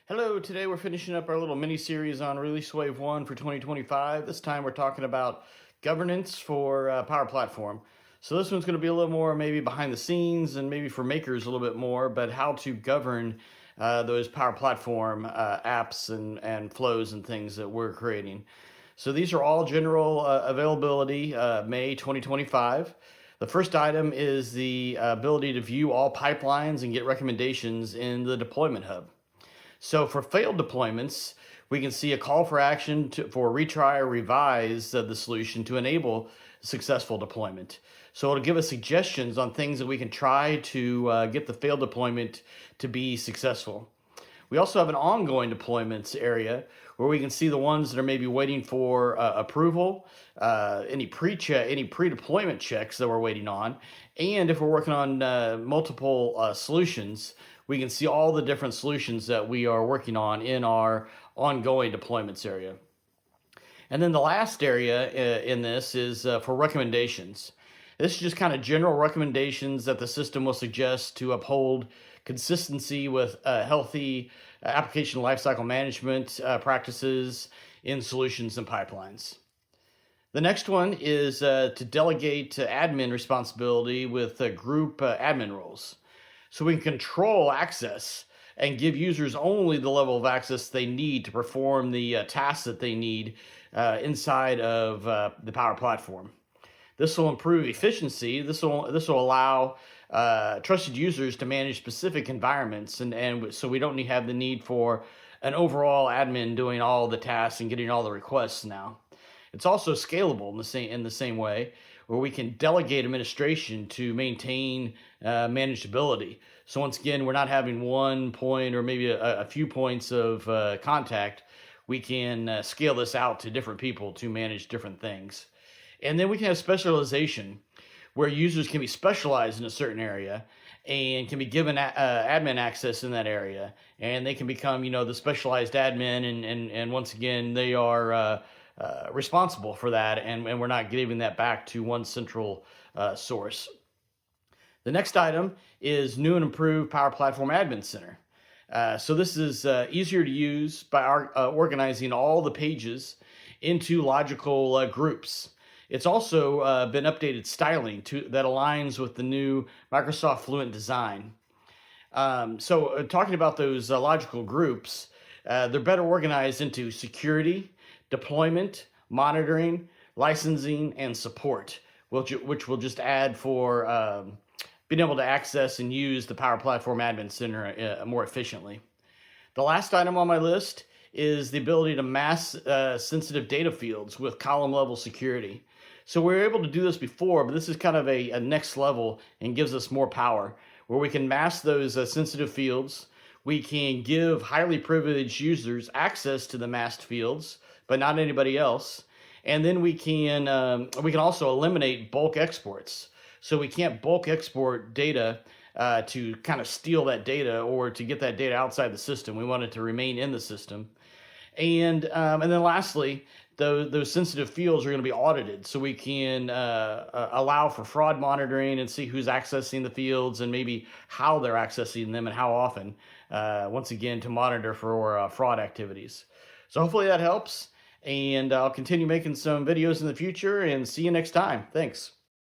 Hello, today we're finishing up our little mini-series on Release Wave 1 for 2025. This time we're talking about governance for Power Platform. So this one's going to be a little more maybe behind the scenes and maybe for makers a little bit more, but how to govern those Power Platform apps and flows and things that we're creating. So these are all general availability, May 2025. The first item is the ability to view all pipelines and get recommendations in the deployment hub. So for failed deployments, we can see a call for action for retry or revise the solution to enable successful deployment. So it'll give us suggestions on things that we can try to get the failed deployment to be successful. We also have an ongoing deployments area where we can see the ones that are maybe waiting for approval, any pre-deployment checks that we're waiting on, and if we're working on multiple solutions, we can see all the different solutions that we are working on in our ongoing deployments area. And then the last area in this is for recommendations. This is just kind of general recommendations that the system will suggest to uphold consistency with healthy application lifecycle management practices in solutions and pipelines. The next one is to delegate admin responsibility with group admin roles. So we can control access and give users only the level of access they need to perform the tasks that they need inside of the Power Platform. This will improve efficiency. This will allow trusted users to manage specific environments, and so we don't have the need for an overall admin doing all the tasks and getting all the requests now. It's also scalable in the same way, where we can delegate administration to maintain manageability. So once again, we're not having one point or maybe a few points of contact. We can scale this out to different people to manage different things. And then we can have specialization, where users can be specialized in a certain area and can be given admin access in that area, and they can become, the specialized admin, and once again, they are responsible for that, and we're not giving that back to one central source. The next item is new and improved Power Platform Admin Center. So this is easier to use by organizing all the pages into logical groups. It's also been updated styling that aligns with the new Microsoft Fluent design. So talking about those logical groups, they're better organized into security, deployment, monitoring, licensing, and support, which will just add for being able to access and use the Power Platform Admin Center more efficiently. The last item on my list is the ability to mask sensitive data fields with column level security. So we were able to do this before, but this is kind of a next level and gives us more power, where we can mask those sensitive fields. We can give highly privileged users access to the masked fields, but not anybody else. And then we can also eliminate bulk exports. So we can't bulk export data to kind of steal that data or to get that data outside the system. We want it to remain in the system. And then lastly, those sensitive fields are going to be audited, so we can allow for fraud monitoring and see who's accessing the fields and maybe how they're accessing them and how often, once again, to monitor for fraud activities. So hopefully that helps, and I'll continue making some videos in the future, and see you next time. Thanks.